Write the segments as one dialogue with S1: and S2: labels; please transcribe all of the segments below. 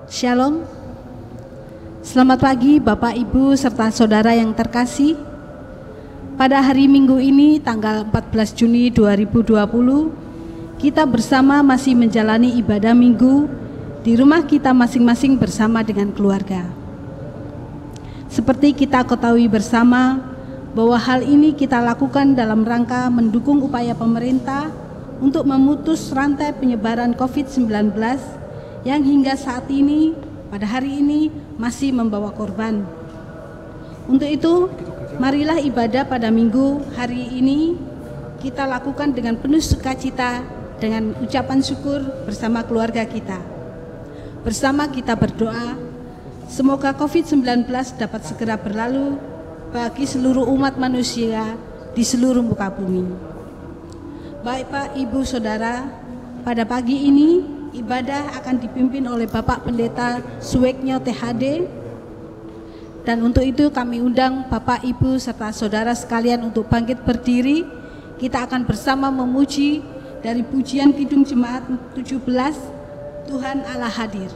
S1: Shalom. Selamat pagi Bapak, Ibu, serta saudara yang terkasih. Pada hari Minggu ini, tanggal 14 Juni 2020, kita bersama masih menjalani ibadah Minggu di rumah kita masing-masing bersama dengan keluarga. Seperti kita ketahui bersama bahwa hal ini kita lakukan dalam rangka mendukung upaya pemerintah untuk memutus rantai penyebaran COVID-19 yang hingga saat ini, pada hari ini, masih membawa korban. Untuk itu, marilah ibadah pada minggu hari ini kita lakukan dengan penuh sukacita, dengan ucapan syukur bersama keluarga kita. Bersama kita berdoa, semoga COVID-19 dapat segera berlalu bagi seluruh umat manusia di seluruh muka bumi. Baik Pak, Ibu, Saudara, pada pagi ini ibadah akan dipimpin oleh Bapak Pendeta Suweknyo THD, dan untuk itu kami undang Bapak, Ibu, serta saudara sekalian untuk bangkit berdiri. Kita akan bersama memuji dari pujian Kidung Jemaat 17, Tuhan Allah hadir.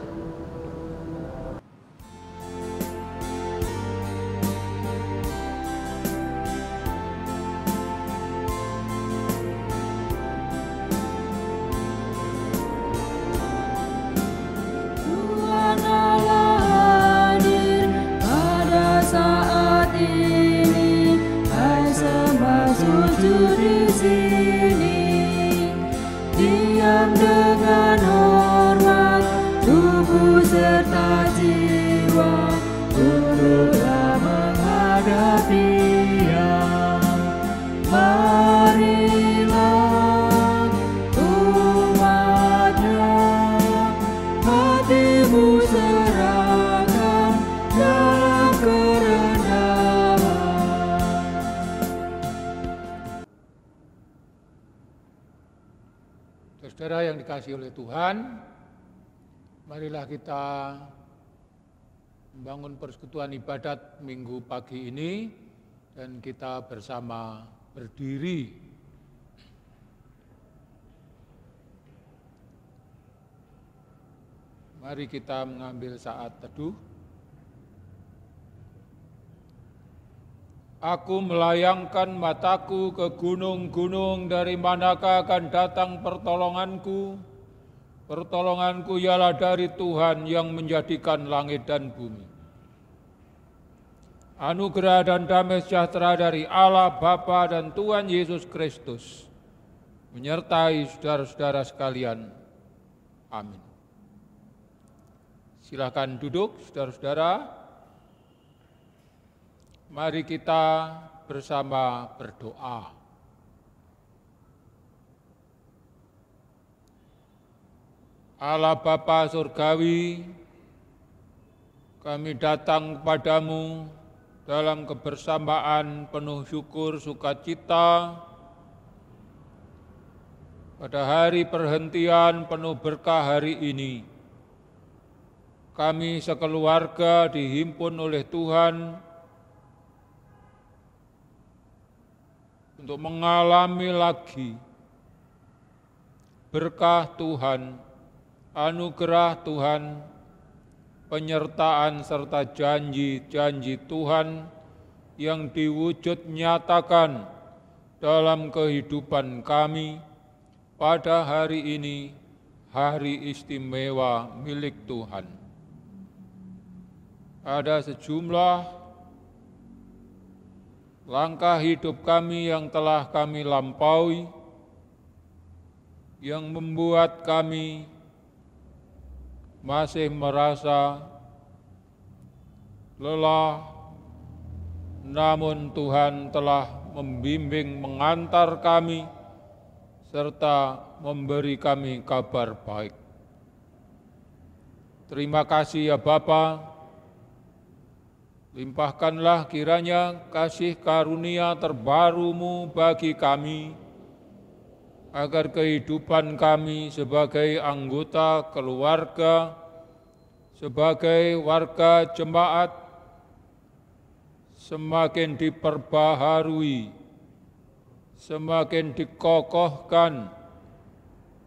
S2: Saudara yang dikasihi oleh Tuhan, marilah kita membangun persekutuan ibadat minggu pagi ini dan kita bersama berdiri. Mari kita mengambil saat teduh. Aku melayangkan mataku ke gunung-gunung, dari manakah akan datang pertolonganku? Pertolonganku ialah dari Tuhan yang menjadikan langit dan bumi. Anugerah dan damai sejahtera dari Allah Bapa dan Tuhan Yesus Kristus menyertai saudara-saudara sekalian. Amin. Silakan duduk, saudara-saudara. Mari kita bersama berdoa. Allah Bapa Surgawi, kami datang kepadamu dalam kebersamaan penuh syukur sukacita pada hari perhentian penuh berkah hari ini. Kami sekeluarga dihimpun oleh Tuhan untuk mengalami lagi berkah Tuhan, anugerah Tuhan, penyertaan serta janji-janji Tuhan yang diwujud nyatakan dalam kehidupan kami pada hari ini, hari istimewa milik Tuhan. Ada sejumlah langkah hidup kami yang telah kami lampaui, yang membuat kami masih merasa lelah, namun Tuhan telah membimbing, mengantar kami, serta memberi kami kabar baik. Terima kasih ya Bapa. Limpahkanlah kiranya kasih karunia terbaru-Mu bagi kami, agar kehidupan kami sebagai anggota keluarga, sebagai warga jemaat, semakin diperbaharui, semakin dikokohkan,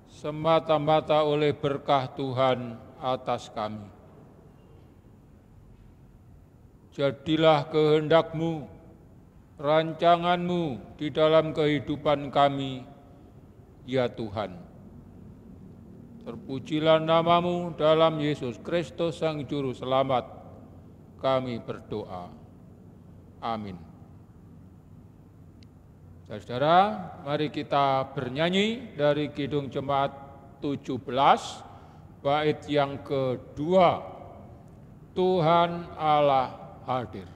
S2: semata-mata oleh berkah Tuhan atas kami. jadilah kehendak-Mu, rancangan-Mu di dalam kehidupan kami, ya Tuhan. Terpujilah nama-Mu dalam Yesus Kristus Sang Juru Selamat, kami berdoa. Amin. Saudara, mari kita bernyanyi dari Kidung Jemaat 17, bait yang kedua, Tuhan Allah hadir.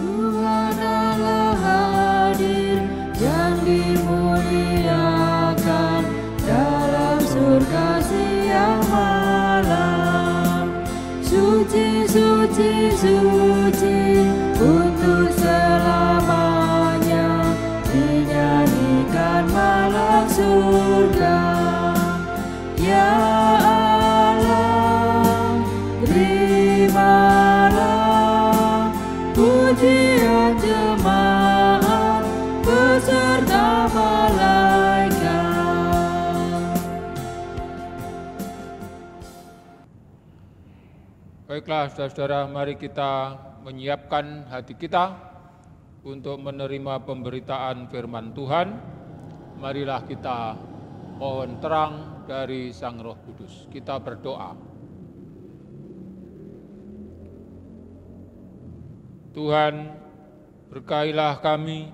S3: Tuhan Allah hadir yang dimuliakan dalam surga siang malam. Suci, suci, suci untuk selamanya dinyanyikan malam surga. Ya Allah, terimalah pujian jemaat beserta malaikat.
S2: Baiklah saudara-saudara, mari kita menyiapkan hati kita untuk menerima pemberitaan firman Tuhan. Marilah kita mohon terang dari Sang Roh Kudus. Kita berdoa. Tuhan, berkahilah kami,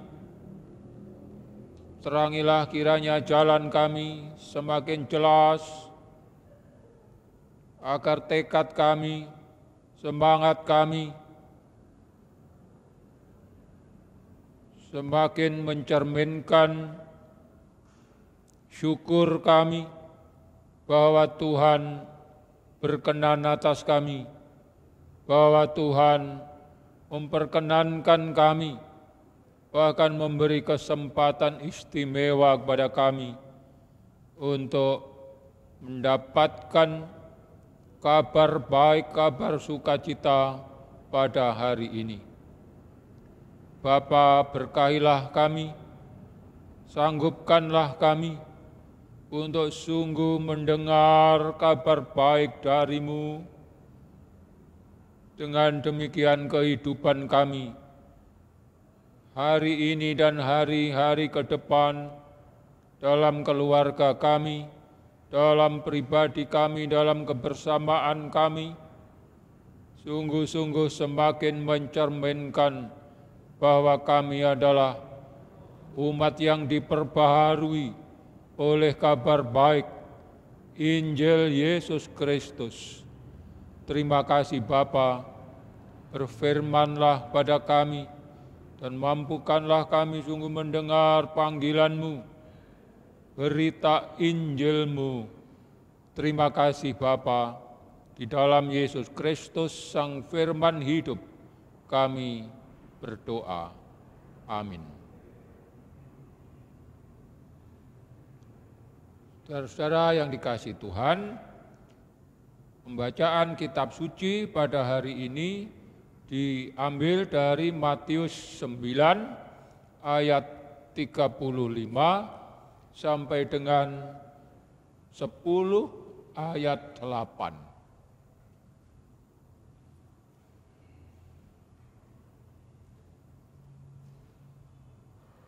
S2: terangilah kiranya jalan kami semakin jelas, agar tekad kami, semangat kami semakin mencerminkan syukur kami bahwa Tuhan berkenan atas kami, bahwa Tuhan memperkenankan kami, bahkan memberi kesempatan istimewa kepada kami untuk mendapatkan kabar baik, kabar sukacita pada hari ini. Bapa, berkahilah kami, sanggupkanlah kami untuk sungguh mendengar kabar baik dari-Mu. Dengan demikian kehidupan kami hari ini dan hari-hari ke depan, dalam keluarga kami, dalam pribadi kami, dalam kebersamaan kami, sungguh-sungguh semakin mencerminkan bahwa kami adalah umat yang diperbaharui oleh kabar baik Injil Yesus Kristus. Terima kasih Bapa, berfirmanlah pada kami dan mampukanlah kami sungguh mendengar panggilan-Mu, berita Injil-Mu. Terima kasih Bapa, di dalam Yesus Kristus Sang Firman hidup kami berdoa. Amin. Saudara-saudara yang dikasihi Tuhan, pembacaan kitab suci pada hari ini diambil dari Matius 9 ayat 35 sampai dengan 10 ayat 8.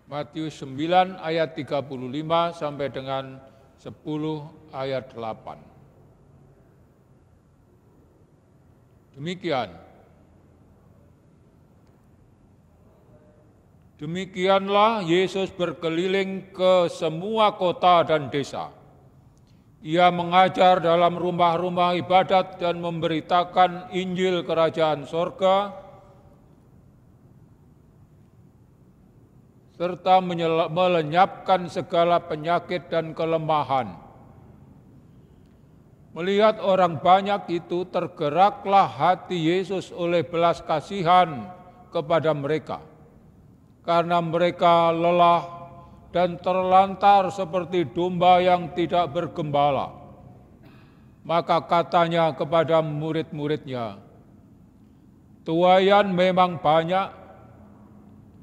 S2: Matius 9 ayat 35 sampai dengan 10 ayat 8. Demikianlah Yesus berkeliling ke semua kota dan desa. Ia mengajar dalam rumah-rumah ibadat dan memberitakan Injil Kerajaan Sorga, serta melenyapkan segala penyakit dan kelemahan. Melihat orang banyak itu, tergeraklah hati Yesus oleh belas kasihan kepada mereka, karena mereka lelah dan terlantar seperti domba yang tidak bergembala. Maka katanya kepada murid-muridnya, "Tuaian memang banyak,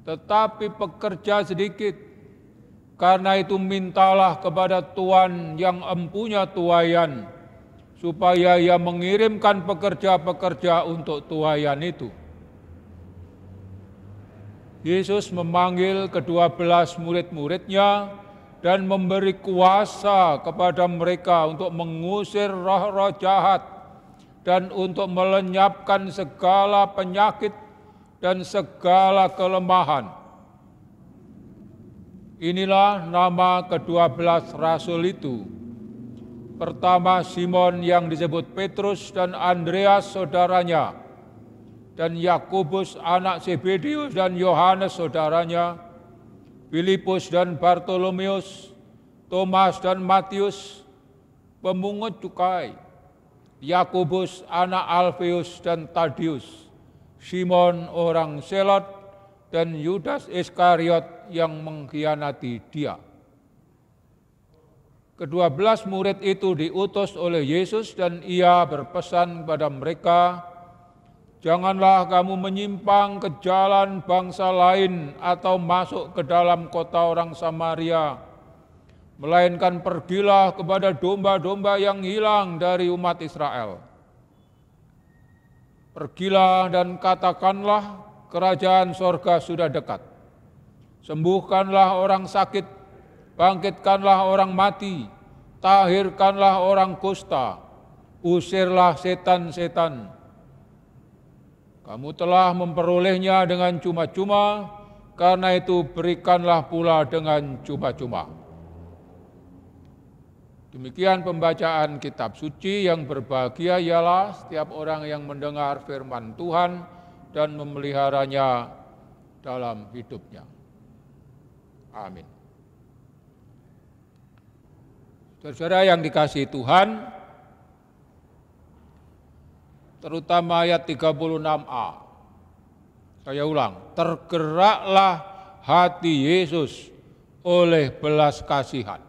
S2: tetapi pekerja sedikit. Karena itu mintalah kepada Tuhan yang empunya tuaian, supaya Ia mengirimkan pekerja-pekerja untuk tuaian itu. Yesus memanggil ke-12 murid-muridnya dan memberi kuasa kepada mereka untuk mengusir roh-roh jahat dan untuk melenyapkan segala penyakit dan segala kelemahan. Inilah nama ke-12 rasul itu. Pertama, Simon yang disebut Petrus dan Andreas saudaranya, dan Yakobus anak Zebedeus dan Yohanes saudaranya, Filipus dan Bartolomeus, Thomas dan Matius, pemungut cukai, Yakobus anak Alfeus dan Tadius, Simon orang Selot, dan Yudas Iskariot yang mengkhianati Dia. Ke-12 murid itu diutus oleh Yesus dan Ia berpesan kepada mereka, janganlah kamu menyimpang ke jalan bangsa lain atau masuk ke dalam kota orang Samaria, melainkan pergilah kepada domba-domba yang hilang dari umat Israel. Pergilah dan katakanlah, kerajaan sorga sudah dekat. Sembuhkanlah orang sakit, bangkitkanlah orang mati, tahirkanlah orang kusta, usirlah setan-setan. Kamu telah memperolehnya dengan cuma-cuma, karena itu berikanlah pula dengan cuma-cuma. Demikian pembacaan kitab suci. Yang berbahagia ialah setiap orang yang mendengar firman Tuhan dan memeliharanya dalam hidupnya. Amin. Saudara yang dikasihi Tuhan, terutama ayat 36a. Saya ulang, tergeraklah hati Yesus oleh belas kasihan.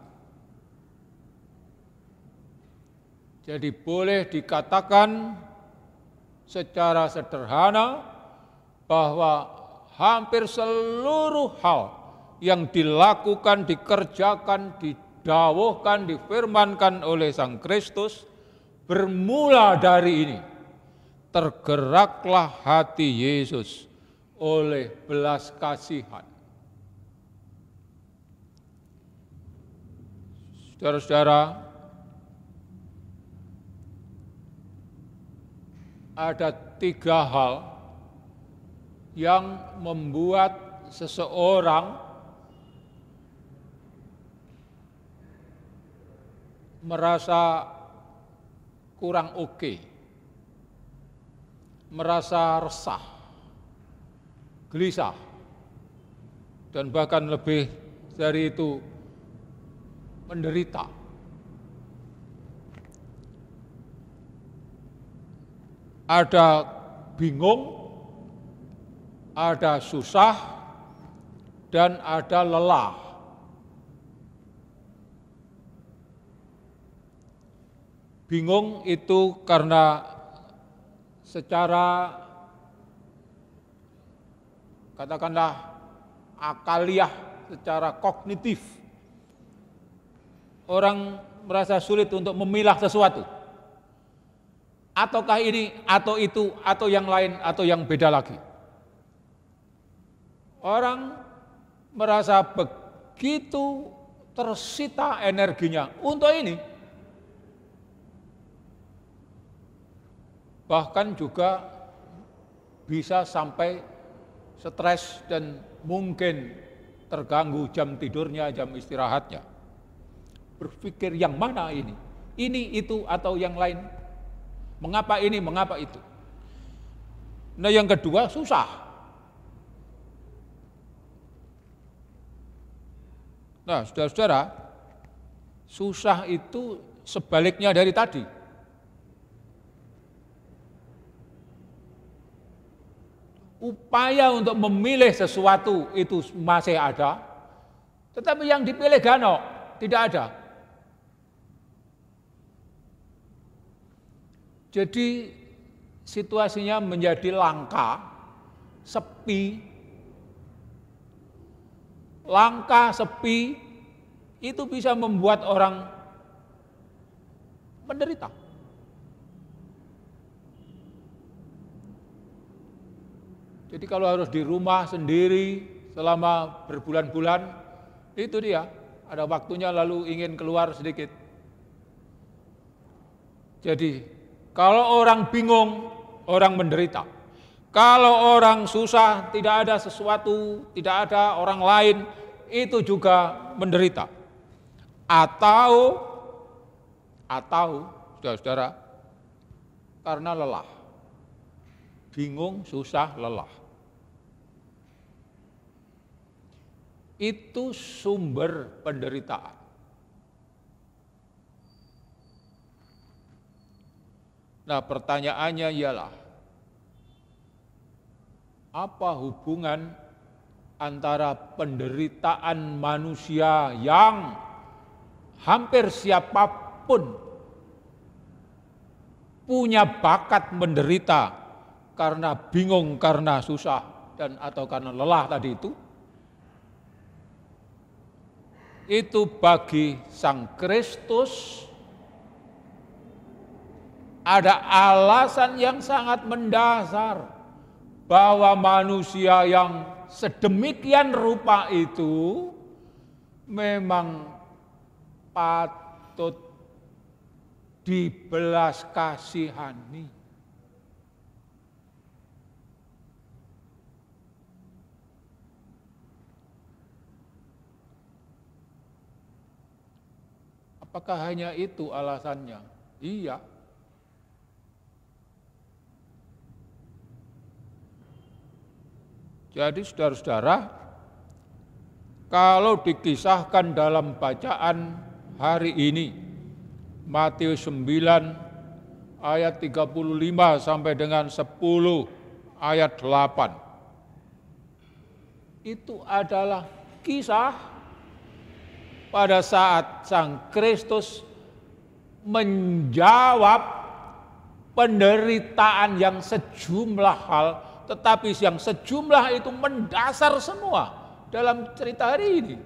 S2: Jadi boleh dikatakan secara sederhana bahwa hampir seluruh hal yang dilakukan, dikerjakan, didawuhkan, difirmankan oleh Sang Kristus bermula dari ini. Tergeraklah hati Yesus oleh belas kasihan. Saudara-saudara, ada 3 hal yang membuat seseorang merasa kurang oke, merasa resah, gelisah, dan bahkan lebih dari itu menderita. Ada bingung, ada susah, dan ada lelah. Bingung itu karena secara katakanlah akaliah, secara kognitif, orang merasa sulit untuk memilah sesuatu. Ataukah ini, atau itu, atau yang lain, atau yang beda lagi. Orang merasa begitu tersita energinya untuk ini. Bahkan juga bisa sampai stres dan mungkin terganggu jam tidurnya, jam istirahatnya. Berpikir yang mana ini? Ini, itu, atau yang lain? Mengapa ini, mengapa itu? Nah, yang kedua, susah. Nah, saudara-saudara, susah itu sebaliknya dari tadi. Upaya untuk memilih sesuatu itu masih ada, tetapi yang dipilih ganok, tidak ada. Jadi situasinya menjadi langka, sepi, langka, sepi, itu bisa membuat orang menderita. Jadi kalau harus di rumah sendiri selama berbulan-bulan, itu dia, ada waktunya lalu ingin keluar sedikit. Jadi kalau orang bingung, orang menderita. Kalau orang susah, tidak ada sesuatu, tidak ada orang lain, itu juga menderita. Atau saudara-saudara, karena lelah. Bingung, susah, lelah. Itu sumber penderitaan. Nah, pertanyaannya ialah, apa hubungan antara penderitaan manusia yang hampir siapapun punya bakat menderita karena bingung, karena susah, dan atau karena lelah tadi itu bagi Sang Kristus ada alasan yang sangat mendasar bahwa manusia yang sedemikian rupa itu memang patut dibelas kasihani. Apakah hanya itu alasannya? Iya. Jadi saudara-saudara, kalau dikisahkan dalam bacaan hari ini, Matius 9 ayat 35 sampai dengan 10 ayat 8. Itu adalah kisah pada saat Sang Kristus menjawab penderitaan yang sejumlah hal, tetapi yang sejumlah itu mendasar semua dalam cerita hari ini.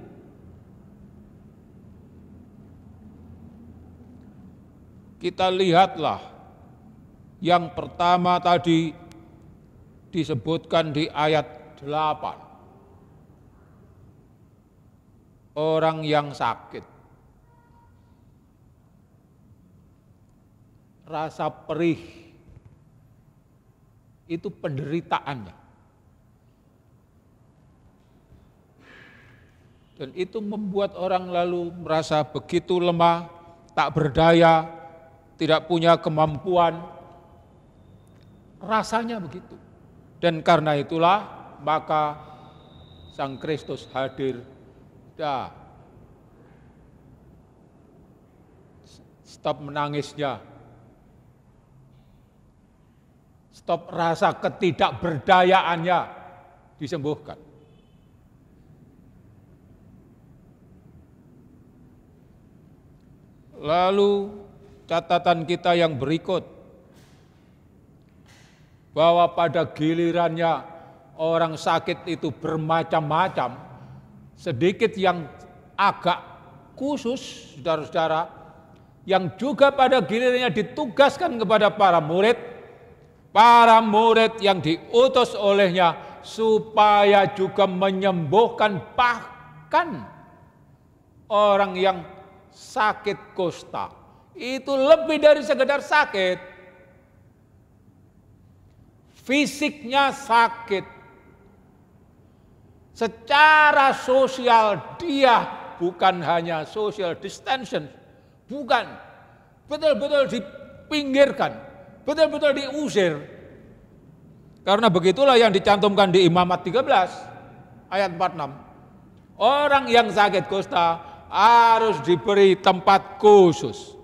S2: Kita lihatlah yang pertama tadi disebutkan di ayat 8. Orang yang sakit, rasa perih, itu penderitaannya. Dan itu membuat orang lalu merasa begitu lemah, tak berdaya, tidak punya kemampuan. Rasanya begitu. Dan karena itulah maka Sang Kristus hadir. Dah, stop menangisnya, stop rasa ketidakberdayaannya, disembuhkan. Lalu catatan kita yang berikut, bahwa pada gilirannya orang sakit itu bermacam-macam. Sedikit yang agak khusus, saudara-saudara, yang juga pada gilirannya ditugaskan kepada para murid yang diutus olehnya supaya juga menyembuhkan bahkan orang yang sakit kusta. Itu lebih dari sekedar sakit, fisiknya sakit. Secara sosial dia bukan hanya social distancing, bukan, betul-betul dipinggirkan, betul-betul diusir. Karena begitulah yang dicantumkan di Imamat 13 ayat 46. Orang yang sakit kusta harus diberi tempat khusus.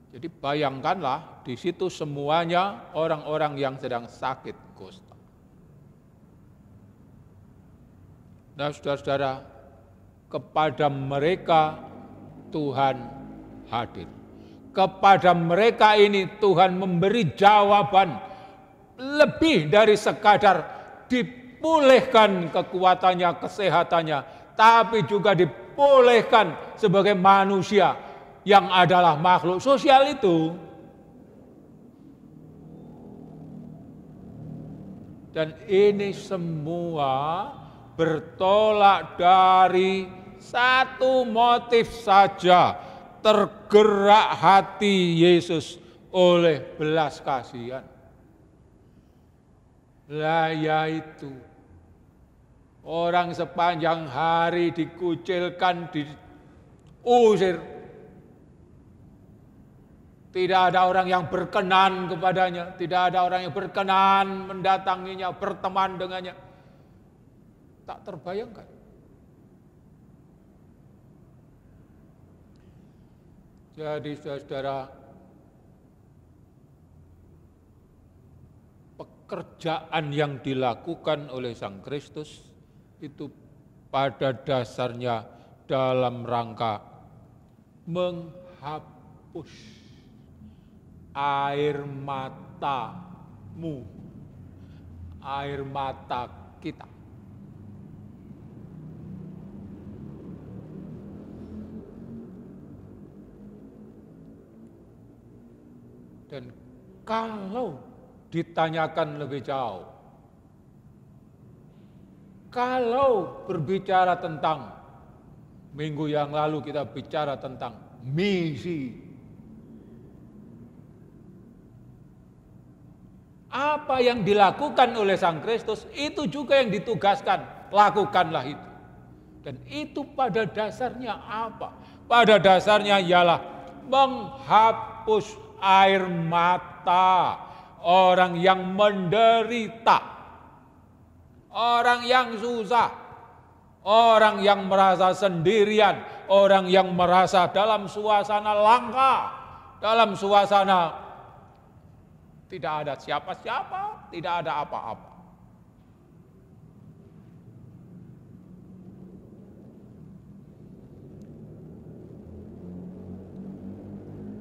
S2: Jadi bayangkanlah di situ semuanya orang-orang yang sedang sakit kusta. Nah, saudara-saudara, kepada mereka Tuhan hadir. Kepada mereka ini Tuhan memberi jawaban lebih dari sekadar dipulihkan kekuatannya, kesehatannya, tapi juga dipulihkan sebagai manusia yang adalah makhluk sosial itu. Dan ini semua bertolak dari satu motif saja, tergerak hati Yesus oleh belas kasihan. Lah yaitu orang sepanjang hari dikucilkan, diusir. Tidak ada orang yang berkenan kepadanya, tidak ada orang yang berkenan mendatanginya, berteman dengannya. Tak terbayangkan. Jadi saudara, pekerjaan yang dilakukan oleh Sang Kristus itu pada dasarnya dalam rangka menghapus air matamu, air mata kita. Dan kalau ditanyakan lebih jauh, kalau berbicara tentang, minggu yang lalu kita bicara tentang misi. Apa yang dilakukan oleh Sang Kristus itu juga yang ditugaskan, lakukanlah itu. Dan itu pada dasarnya apa? Pada dasarnya ialah menghapus air mata orang yang menderita, orang yang susah, orang yang merasa sendirian, orang yang merasa dalam suasana langka, dalam suasana tidak ada siapa-siapa, tidak ada apa-apa.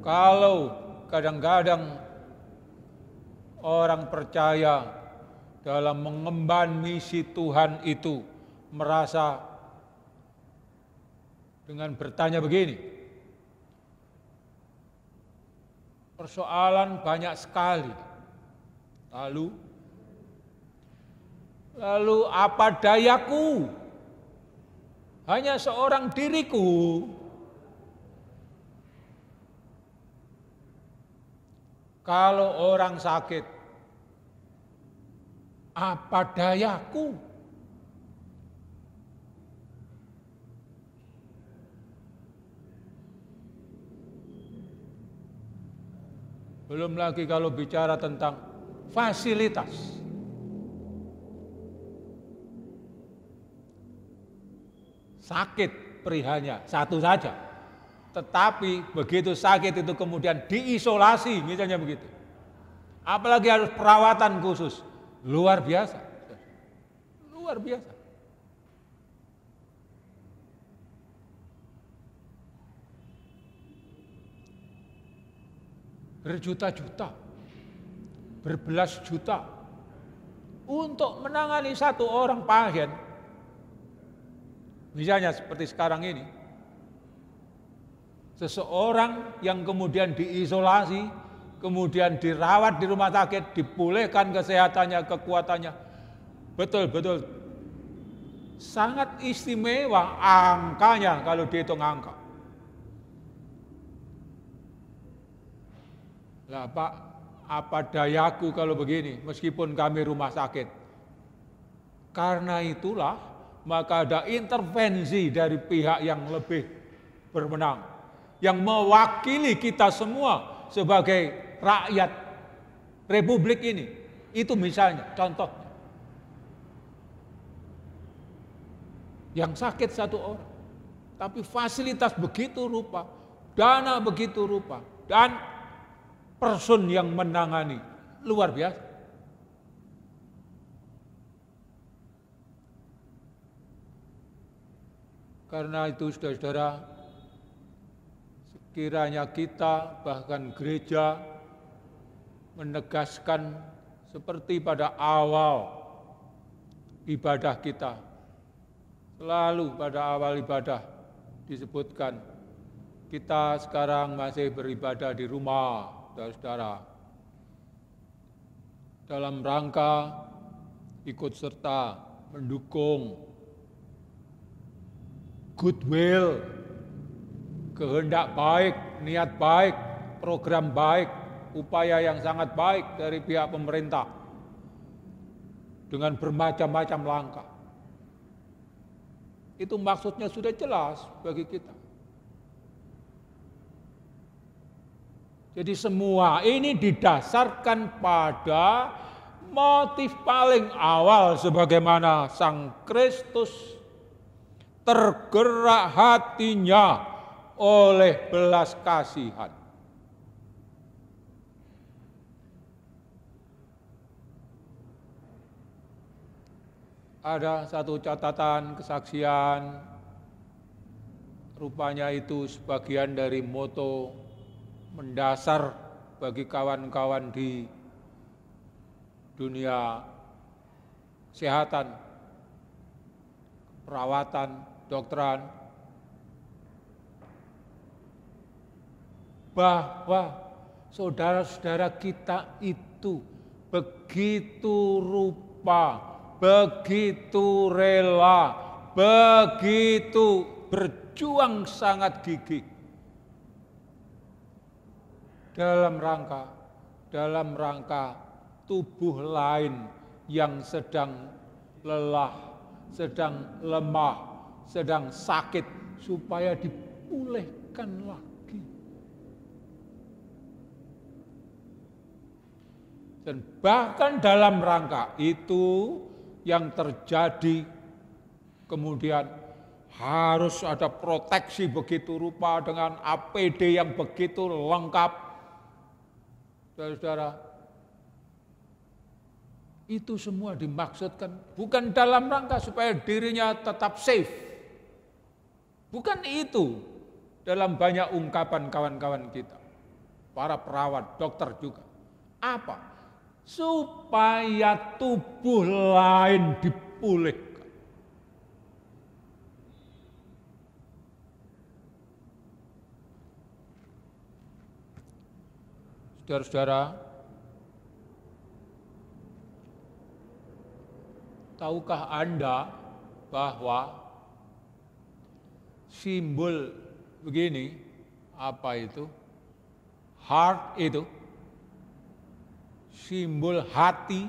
S2: Kalau kadang-kadang orang percaya dalam mengemban misi Tuhan itu merasa dengan bertanya begini, persoalan banyak sekali. Lalu apa dayaku? Hanya seorang diriku. Kalau orang sakit, apa dayaku? Belum lagi kalau bicara tentang fasilitas. Sakit perihalnya satu saja. Tetapi begitu sakit itu kemudian diisolasi, misalnya begitu. Apalagi harus perawatan khusus. Luar biasa. Luar biasa. Berjuta-juta, berbelas juta untuk menangani satu orang pasien. Misalnya seperti sekarang ini, seseorang yang kemudian diisolasi, kemudian dirawat di rumah sakit, dipulihkan kesehatannya, kekuatannya, betul-betul sangat istimewa angkanya kalau dihitung angka. Lah Pak, apa dayaku kalau begini, meskipun kami rumah sakit. Karena itulah, maka ada intervensi dari pihak yang lebih berwenang, yang mewakili kita semua sebagai rakyat Republik ini. Itu misalnya, contohnya. Yang sakit satu orang, tapi fasilitas begitu rupa, dana begitu rupa, dan person yang menangani, luar biasa. Karena itu saudara-saudara, sekiranya kita bahkan gereja menegaskan seperti pada awal ibadah kita. Selalu pada awal ibadah disebutkan, kita sekarang masih beribadah di rumah, saudara-saudara, dalam rangka ikut serta mendukung goodwill, kehendak baik, niat baik, program baik, upaya yang sangat baik dari pihak pemerintah dengan bermacam-macam langkah. Itu maksudnya sudah jelas bagi kita. Jadi semua ini didasarkan pada motif paling awal, sebagaimana Sang Kristus tergerak hatinya oleh belas kasihan. Ada satu catatan kesaksian, rupanya itu sebagian dari moto mendasar bagi kawan-kawan di dunia kesehatan, perawatan, dokteran, bahwa saudara-saudara kita itu begitu rupa, begitu rela, begitu berjuang sangat gigih dalam rangka tubuh lain yang sedang lelah, sedang lemah, sedang sakit, supaya dipulihkan lagi. Dan bahkan dalam rangka itu yang terjadi, kemudian harus ada proteksi begitu rupa dengan APD yang begitu lengkap. Saudara-saudara, itu semua dimaksudkan bukan dalam rangka supaya dirinya tetap safe. Bukan itu dalam banyak ungkapan kawan-kawan kita, para perawat, dokter juga. Apa? Supaya tubuh lain dipulihkan. Saudara-saudara, tahukah Anda bahwa simbol begini, apa itu? Heart itu simbol hati.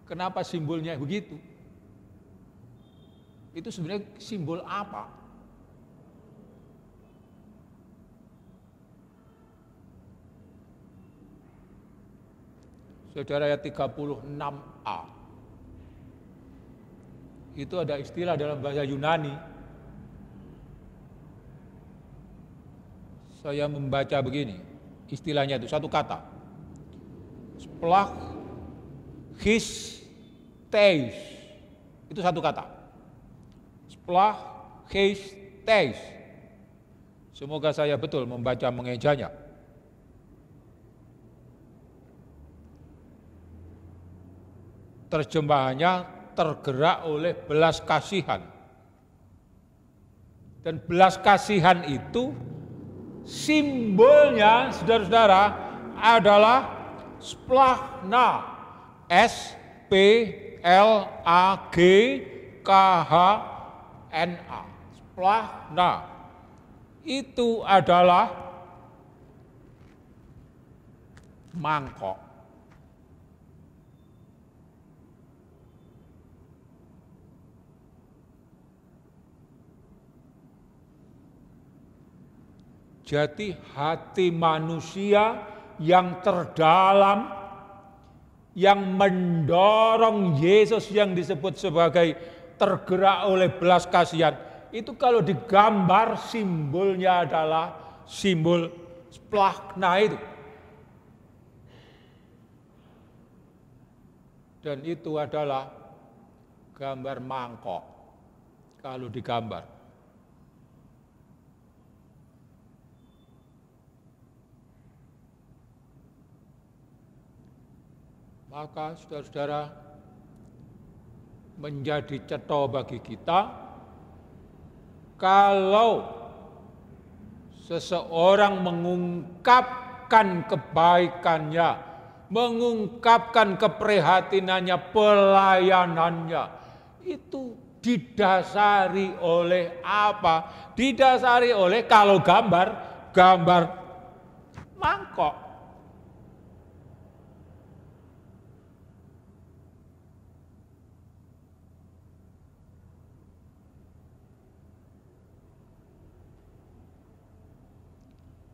S2: Kenapa simbolnya begitu? Itu sebenarnya simbol apa? Saudara, ayat 36a. Itu ada istilah dalam bahasa Yunani. Saya membaca begini, istilahnya itu satu kata. Splachistes. Itu satu kata. Splachistes. Semoga saya betul membaca mengejanya. Terjemahannya tergerak oleh belas kasihan. Dan belas kasihan itu simbolnya, saudara-saudara, adalah splachna. S-P-L-A-G-K-H-N-A. Splachna. Itu adalah mangkok. Jadi hati manusia yang terdalam, yang mendorong Yesus yang disebut sebagai tergerak oleh belas kasihan, itu kalau digambar simbolnya adalah simbol splachna itu. Dan itu adalah gambar mangkok kalau digambar. Maka saudara-saudara, menjadi cetha bagi kita kalau seseorang mengungkapkan kebaikannya, mengungkapkan keprihatinannya, pelayanannya, itu didasari oleh apa? Didasari oleh kalau gambar mangkok.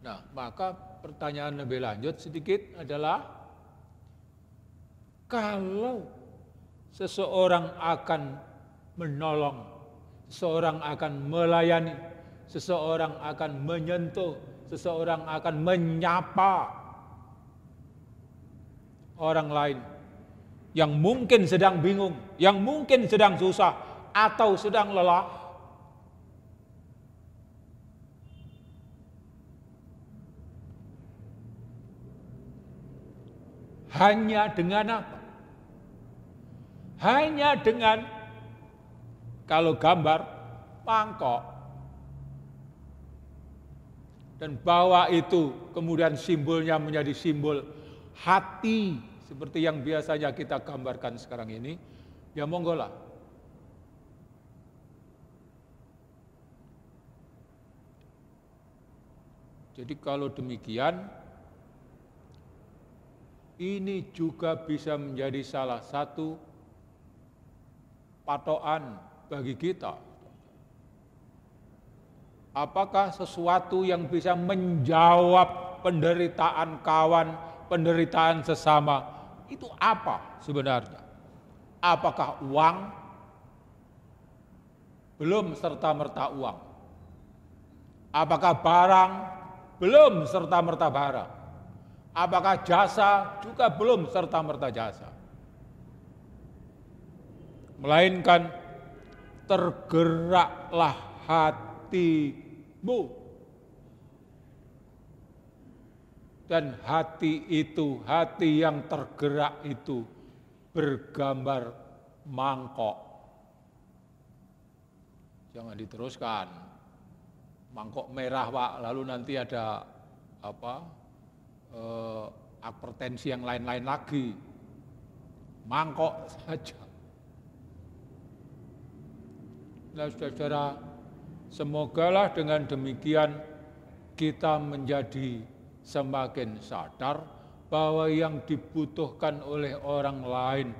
S2: Nah, maka pertanyaan lebih lanjut sedikit adalah, kalau seseorang akan menolong, seseorang akan melayani, seseorang akan menyentuh, seseorang akan menyapa orang lain yang mungkin sedang bingung, yang mungkin sedang susah atau sedang lelah, hanya dengan apa? Hanya dengan kalau gambar mangkok. Dan bahwa itu kemudian simbolnya menjadi simbol hati seperti yang biasanya kita gambarkan sekarang ini, ya monggolah. Jadi kalau demikian, ini juga bisa menjadi salah satu patokan bagi kita. Apakah sesuatu yang bisa menjawab penderitaan kawan, penderitaan sesama, itu apa sebenarnya? Apakah uang? Belum serta-merta uang. Apakah barang? Belum serta-merta barang. Apakah jasa? Juga belum serta-merta jasa. Melainkan tergeraklah hatimu. Dan hati itu, hati yang tergerak itu bergambar mangkok. Jangan diteruskan. Mangkok merah, Pak, lalu nanti ada hipertensi yang lain-lain lagi. Mangkok saja. Nah, saudara-saudara, semogalah dengan demikian kita menjadi semakin sadar bahwa yang dibutuhkan oleh orang lain,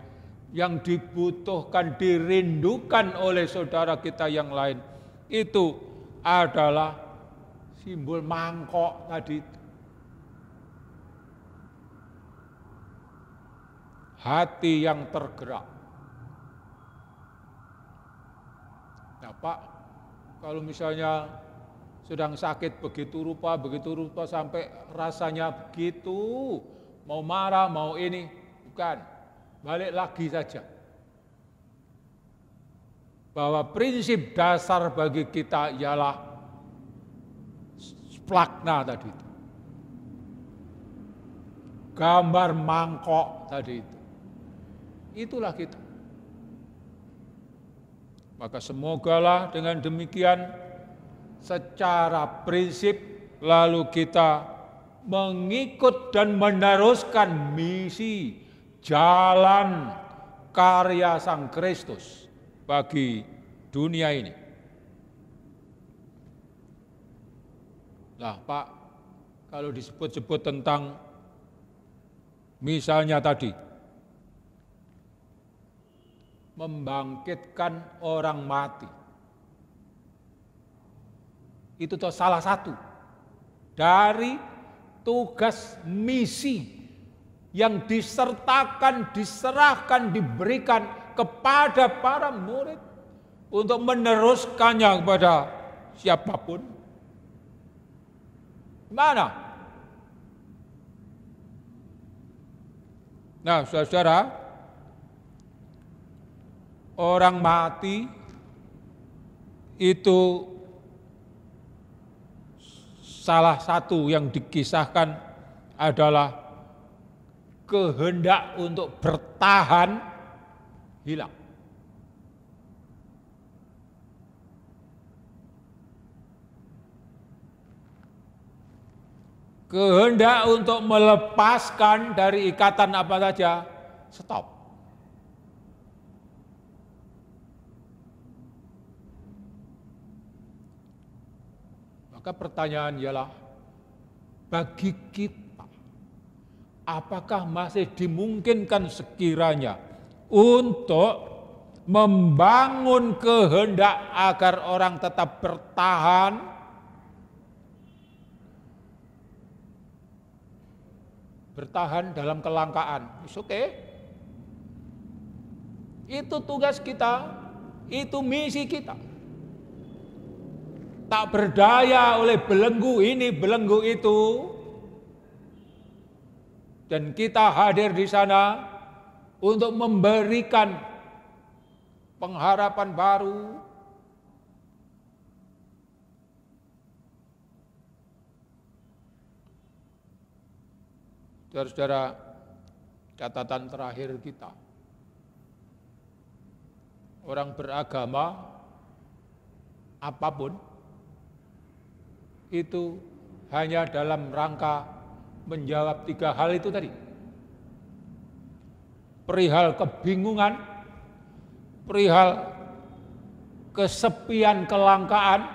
S2: yang dibutuhkan, dirindukan oleh saudara kita yang lain, itu adalah simbol mangkok tadi. Hati yang tergerak. Nah, Pak, kalau misalnya sedang sakit begitu rupa sampai rasanya begitu, mau marah, mau ini, bukan, balik lagi saja. Bahwa prinsip dasar bagi kita ialah splagna tadi itu. Gambar mangkok tadi itu. Itulah kita. Maka semogalah dengan demikian secara prinsip lalu kita mengikut dan meneruskan misi jalan karya Sang Kristus bagi dunia ini. Nah, Pak, kalau disebut-sebut tentang misalnya tadi membangkitkan orang mati. Itu tuh salah satu dari tugas misi yang disertakan, diserahkan, diberikan kepada para murid untuk meneruskannya kepada siapapun. Mana? Nah, saudara-saudara, orang mati itu salah satu yang dikisahkan adalah kehendak untuk bertahan hilang. Kehendak untuk melepaskan dari ikatan apa saja, stop. Maka pertanyaan ialah, bagi kita, apakah masih dimungkinkan sekiranya untuk membangun kehendak agar orang tetap bertahan, dalam kelangkaan? It's okay. Itu tugas kita, itu misi kita. Tak berdaya oleh belenggu ini, belenggu itu. Dan kita hadir di sana untuk memberikan pengharapan baru. Saudara-saudara, catatan terakhir kita. Orang beragama apapun itu hanya dalam rangka menjawab 3 hal itu tadi. Perihal kebingungan, perihal kesepian, kelangkaan,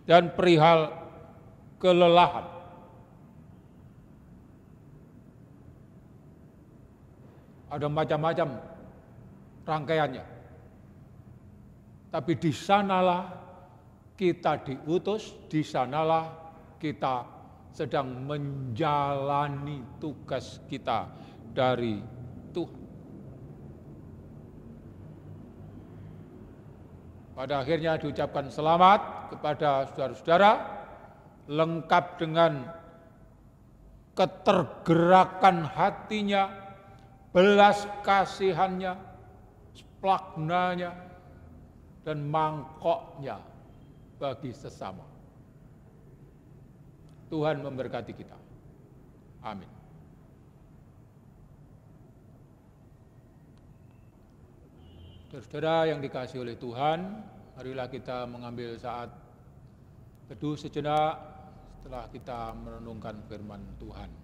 S2: dan perihal kelelahan. Ada macam-macam rangkaiannya. Tapi di sanalah kita diutus, di sanalah kita sedang menjalani tugas kita dari Tuhan. Pada akhirnya diucapkan selamat kepada saudara-saudara, lengkap dengan ketergerakan hatinya, belas kasihannya, splagna-nya, dan mangkoknya bagi sesama. Tuhan memberkati kita. Amin. Saudara yang dikasihi oleh Tuhan, marilah kita mengambil saat teduh sejenak setelah kita merenungkan firman Tuhan.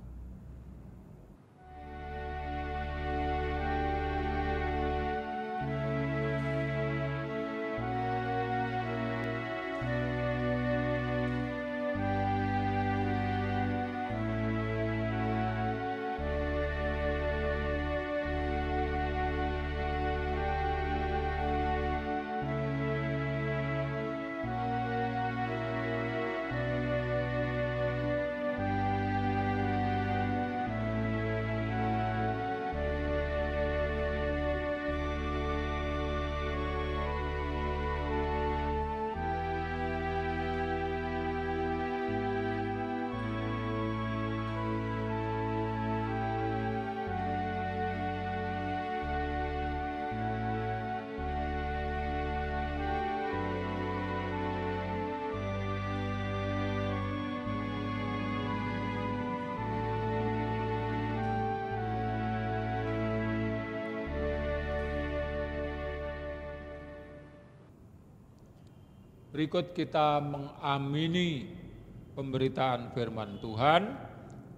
S2: Berikut kita mengamini pemberitaan firman Tuhan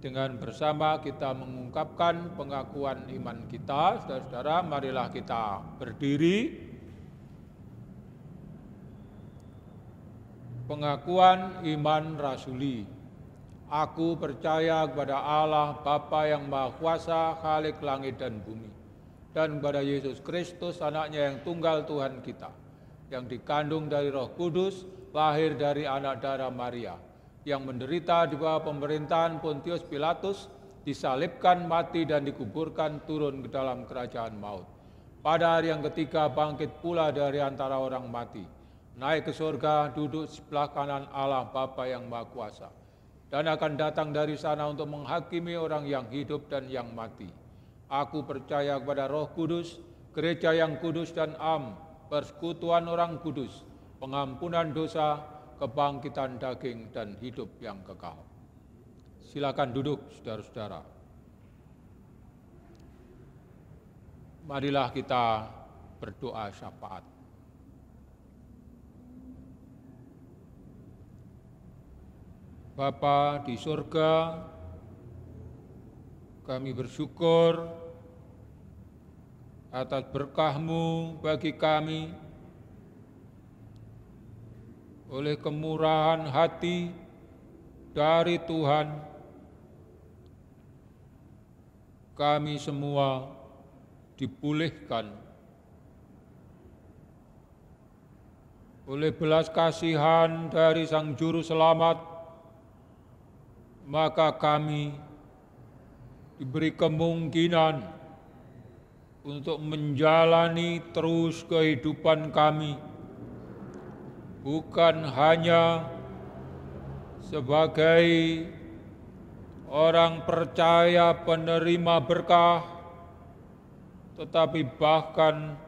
S2: dengan bersama kita mengungkapkan pengakuan iman kita. Saudara-saudara, marilah kita berdiri. Pengakuan iman rasuli. Aku percaya kepada Allah Bapa yang Maha Kuasa, Khalik langit dan bumi, dan kepada Yesus Kristus, Anaknya yang tunggal Tuhan kita, yang dikandung dari Roh Kudus, lahir dari anak darah Maria, yang menderita di bawah pemerintahan Pontius Pilatus, disalibkan, mati, dan dikuburkan, turun ke dalam kerajaan maut. Pada hari yang ketiga bangkit pula dari antara orang mati, naik ke surga, duduk sebelah kanan Allah Bapa yang Maha Kuasa, dan akan datang dari sana untuk menghakimi orang yang hidup dan yang mati. Aku percaya kepada Roh Kudus, gereja yang kudus dan am, persekutuan orang kudus, pengampunan dosa, kebangkitan daging, dan hidup yang kekal. Silakan duduk, saudara-saudara. Marilah kita berdoa syafaat. Bapa di surga, kami bersyukur atas berkah-Mu bagi kami. Oleh kemurahan hati dari Tuhan, kami semua dipulihkan. Oleh belas kasihan dari Sang Juru Selamat, maka kami diberi kemungkinan untuk menjalani terus kehidupan kami, bukan hanya sebagai orang percaya penerima berkah, tetapi bahkan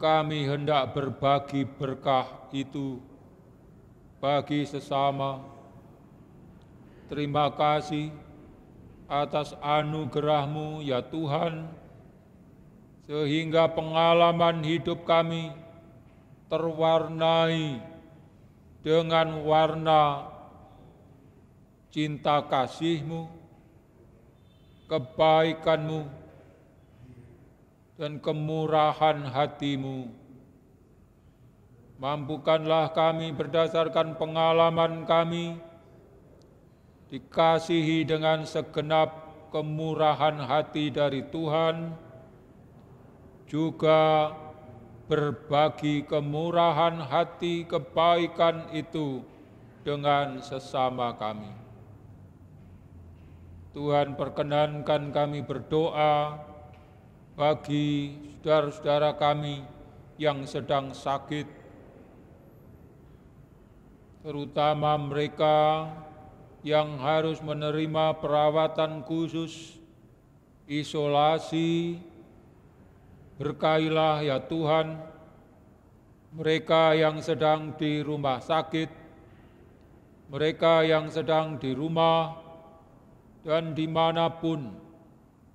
S2: kami hendak berbagi berkah itu bagi sesama. Terima kasih atas anugerah-Mu ya Tuhan, sehingga pengalaman hidup kami terwarnai dengan warna cinta kasih-Mu, kebaikan-Mu, dan kemurahan hati-Mu. Mampukanlah kami berdasarkan pengalaman kami, dikasihi dengan segenap kemurahan hati dari Tuhan, juga berbagi kemurahan hati kebaikan itu dengan sesama kami. Tuhan, perkenankan kami berdoa bagi saudara-saudara kami yang sedang sakit, terutama mereka yang harus menerima perawatan khusus, isolasi. Berkahilah ya Tuhan mereka yang sedang di rumah sakit, mereka yang sedang di rumah, dan dimanapun.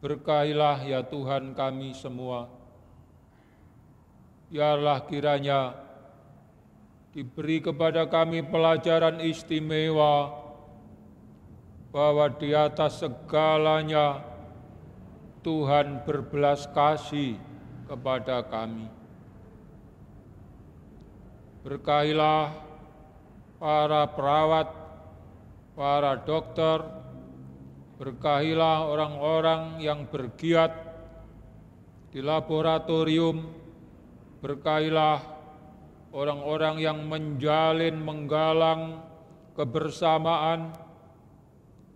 S2: Berkahilah ya Tuhan kami semua. Biarlah kiranya diberi kepada kami pelajaran istimewa bahwa di atas segalanya Tuhan berbelas kasih kepada kami. Berkahilah para perawat, para dokter, berkahilah orang-orang yang bergiat di laboratorium, berkahilah orang-orang yang menjalin, menggalang kebersamaan,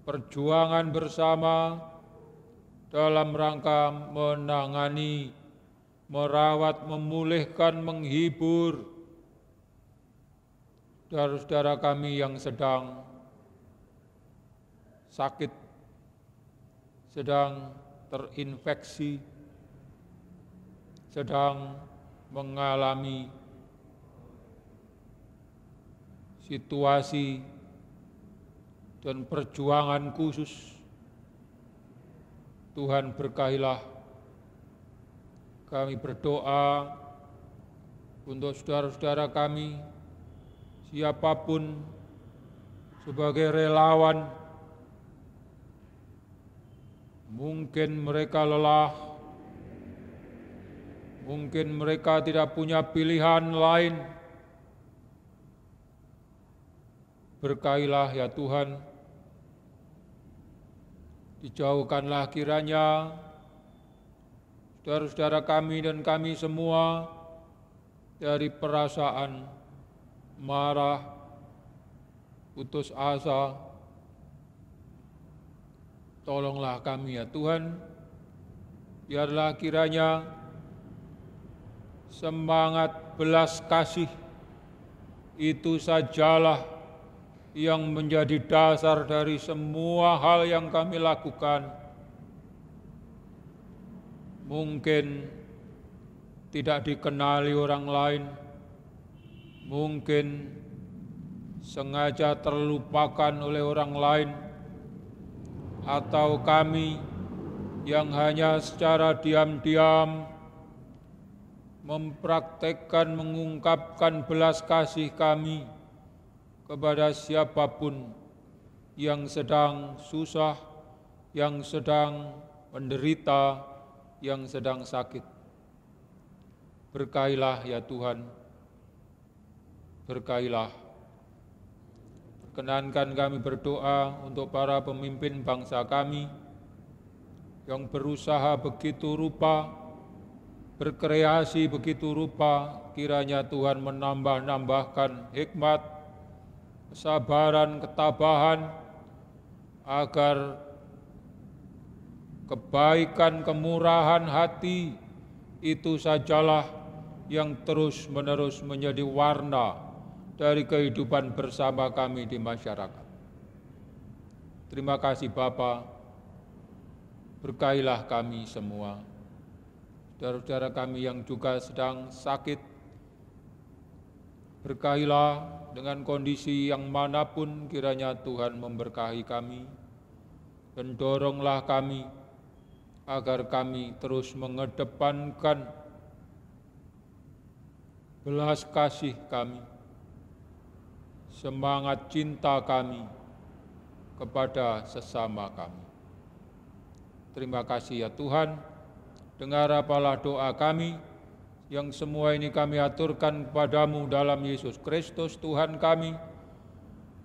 S2: perjuangan bersama dalam rangka menangani, merawat, memulihkan, menghibur saudara-saudara kami yang sedang sakit, sedang terinfeksi, sedang mengalami situasi dan perjuangan khusus. Tuhan, berkahilah. Kami berdoa untuk saudara-saudara kami, siapapun sebagai relawan. Mungkin mereka lelah, mungkin mereka tidak punya pilihan lain. Berkahilah ya Tuhan. Dijauhkanlah kiranya saudara-saudara kami dan kami semua dari perasaan marah, putus asa. Tolonglah kami ya Tuhan, biarlah kiranya semangat belas kasih itu sajalah yang menjadi dasar dari semua hal yang kami lakukan. Mungkin tidak dikenali orang lain, mungkin sengaja terlupakan oleh orang lain, atau kami yang hanya secara diam-diam mempraktekkan, mengungkapkan belas kasih kami kepada siapapun yang sedang susah, yang sedang menderita, yang sedang sakit. Berkahilah ya Tuhan, berkahilah. Perkenankan kami berdoa untuk para pemimpin bangsa kami yang berusaha begitu rupa, berkreasi begitu rupa, kiranya Tuhan menambah-nambahkan hikmat, kesabaran, ketabahan, agar kebaikan, kemurahan hati itu sajalah yang terus-menerus menjadi warna dari kehidupan bersama kami di masyarakat. Terima kasih Bapa, berkahilah kami semua. Saudara-saudara kami yang juga sedang sakit, berkahilah dengan kondisi yang manapun, kiranya Tuhan memberkahi kami, dan doronglah kami agar kami terus mengedepankan belas kasih kami, semangat cinta kami kepada sesama kami. Terima kasih ya Tuhan, dengar apalah doa kami, yang semua ini kami aturkan kepadamu dalam Yesus Kristus Tuhan kami,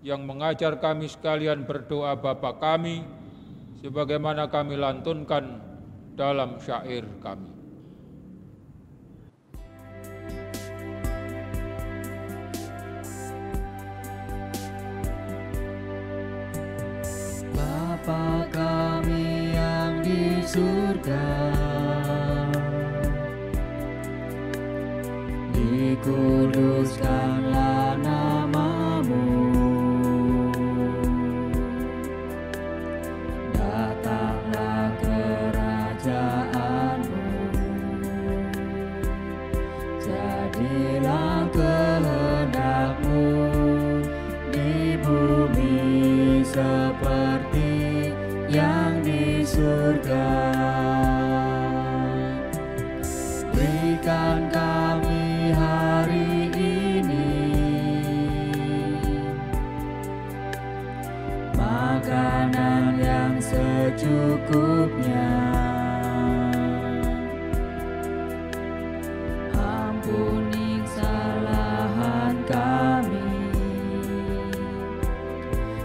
S2: yang mengajar kami sekalian berdoa Bapa kami, sebagaimana kami lantunkan dalam syair kami.
S3: Bapa kami yang di surga, dikuduskanlah nama-Mu, datanglah kerajaan-Mu, jadilah kehendak-Mu di bumi seperti yang di surga. Berikan kami hari ini makanan yang secukupnya. Ampuni kesalahan kami,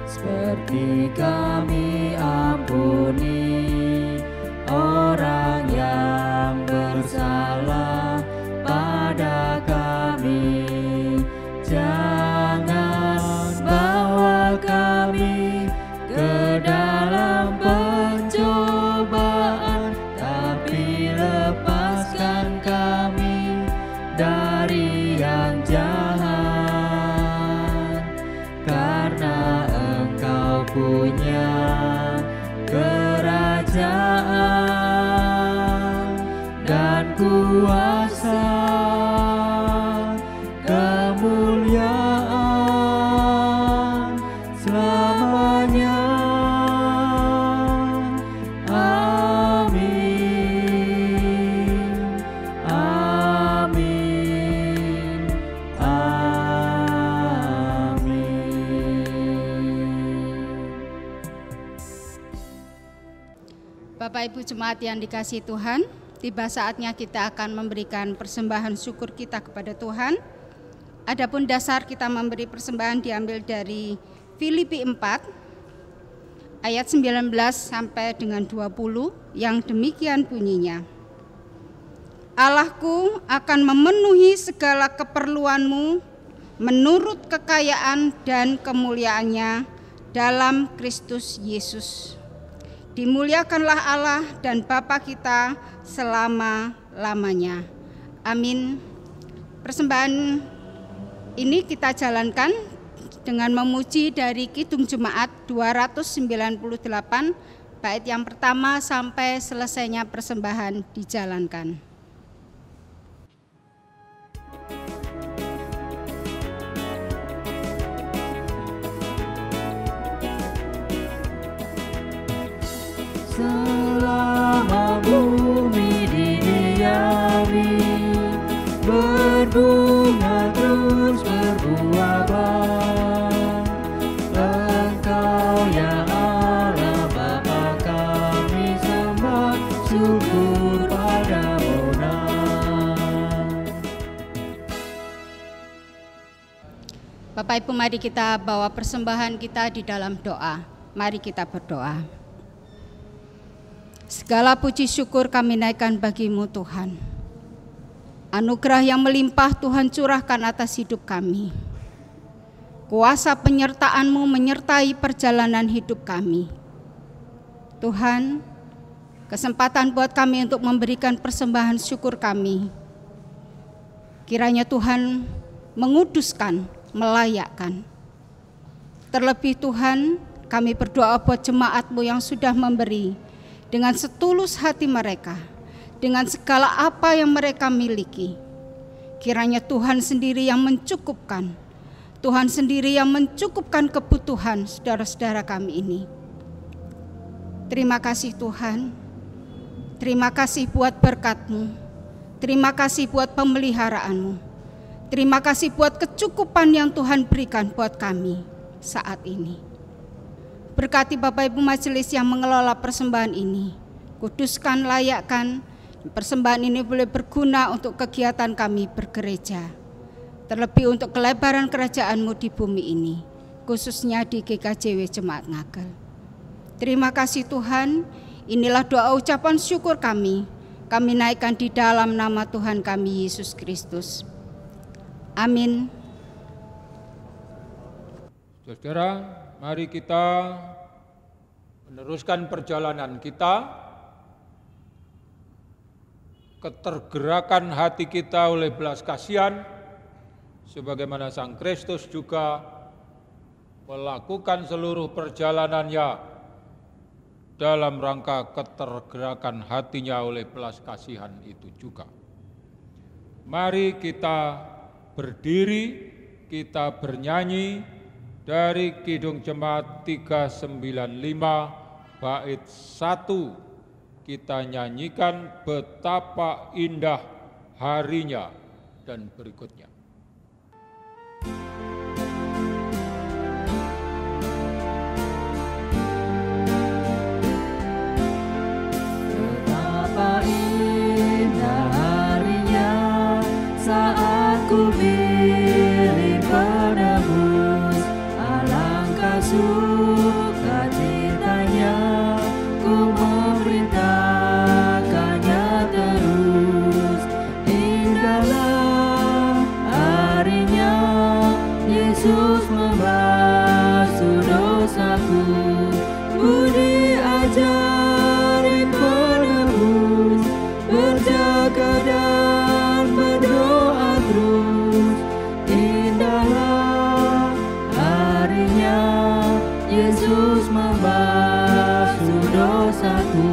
S3: seperti kami ampuni orang yang bersalah pada kami. Jangan bawa kami ke dalam pencobaan, tapi lepaskan kami dari yang jahat, karena Engkau punya kerajaan dan kuasa, kemuliaan selamanya. Amin, amin, amin.
S4: Bapak Ibu Jemaat yang dikasihi Tuhan, tiba saatnya kita akan memberikan persembahan syukur kita kepada Tuhan. Adapun dasar kita memberi persembahan diambil dari Filipi 4 ayat 19 sampai dengan 20 yang demikian bunyinya. Allahku akan memenuhi segala keperluanmu menurut kekayaan dan kemuliaannya dalam Kristus Yesus. Dimuliakanlah Allah dan Bapa kita selama-lamanya. Amin. Persembahan ini kita jalankan dengan memuji dari Kidung Jemaat 298, bait yang pertama sampai selesainya persembahan dijalankan.
S3: Selama berbunga terus berbuah-buah. Engkau ya Allah Bapa kami sembah, syukur padamu.
S4: Bapak Ibu, mari kita bawa persembahan kita di dalam doa. Mari kita berdoa. Segala puji syukur kami naikkan bagimu Tuhan. Anugerah yang melimpah Tuhan curahkan atas hidup kami. Kuasa penyertaan-Mu menyertai perjalanan hidup kami. Tuhan, kesempatan buat kami untuk memberikan persembahan syukur kami. Kiranya Tuhan menguduskan, melayakkan. Terlebih Tuhan, kami berdoa buat jemaat-Mu yang sudah memberi dengan setulus hati mereka, dengan segala apa yang mereka miliki. Kiranya Tuhan sendiri yang mencukupkan, Tuhan sendiri yang mencukupkan kebutuhan saudara-saudara kami ini. Terima kasih Tuhan, terima kasih buat berkat-Mu, terima kasih buat pemeliharaanmu. Terima kasih buat kecukupan yang Tuhan berikan buat kami saat ini. Berkati Bapak Ibu majelis yang mengelola persembahan ini. Kuduskan, layakkan, persembahan ini boleh berguna untuk kegiatan kami bergereja. Terlebih untuk kelebaran kerajaan-Mu di bumi ini, khususnya di GKJW Jemaat Ngagel. Terima kasih Tuhan, inilah doa ucapan syukur kami. Kami naikkan di dalam nama Tuhan kami Yesus Kristus. Amin.
S2: Saudara, mari kita meneruskan perjalanan kita, ketergerakan hati kita oleh belas kasihan, sebagaimana Sang Kristus juga melakukan seluruh perjalanannya dalam rangka ketergerakan hatinya oleh belas kasihan itu juga. Mari kita berdiri, kita bernyanyi dari Kidung Jemaat 395 bait 1. Kita nyanyikan betapa indah harinya dan berikutnya.
S3: Betapa indah harinya saat ku pilih penebus, alangkah sukacitanya ku memerintahkannya terus. Indahlah harinya Yesus membasuh dosaku, budi ajari penebus, berjaga dan berdoa terus. Indahlah harinya Yesus membasuh dosaku.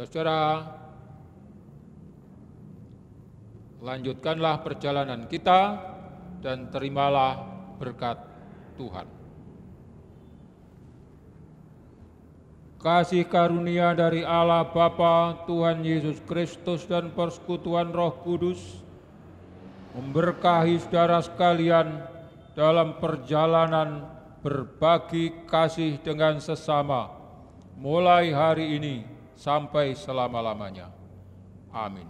S2: Saudara, lanjutkanlah perjalanan kita dan terimalah berkat Tuhan. Kasih karunia dari Allah Bapa, Tuhan Yesus Kristus dan persekutuan Roh Kudus memberkahi saudara sekalian dalam perjalanan berbagi kasih dengan sesama mulai hari ini sampai selama-lamanya. Amin.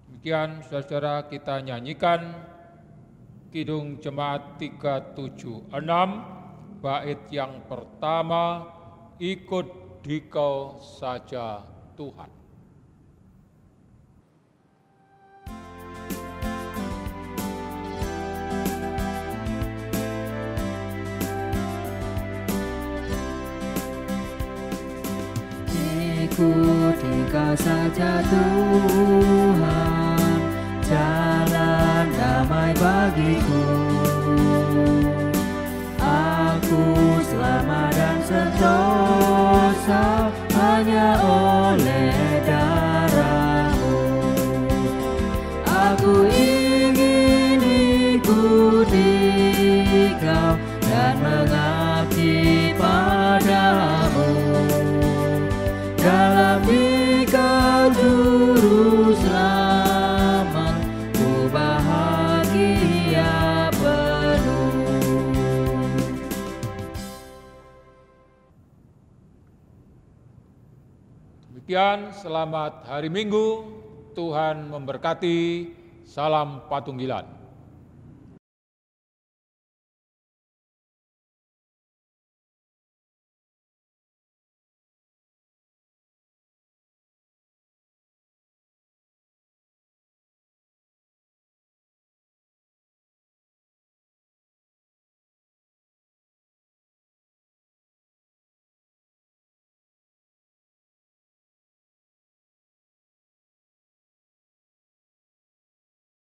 S2: Demikian saudara, kita nyanyikan Kidung Jemaat 376 bait yang pertama, ikut Dikau saja Tuhan.
S3: Ikut Dikau saja Tuhan, jalan damai bagiku. Aku selamat dan sentosa hanya oleh darah-Mu. Aku ingin ikut mengasihi Kau dan mengabdi padamu. Dalam Dikau Juru Selamat, ku bahagia penuh.
S2: Demikian, selamat hari Minggu. Tuhan memberkati. Salam Patunggilan.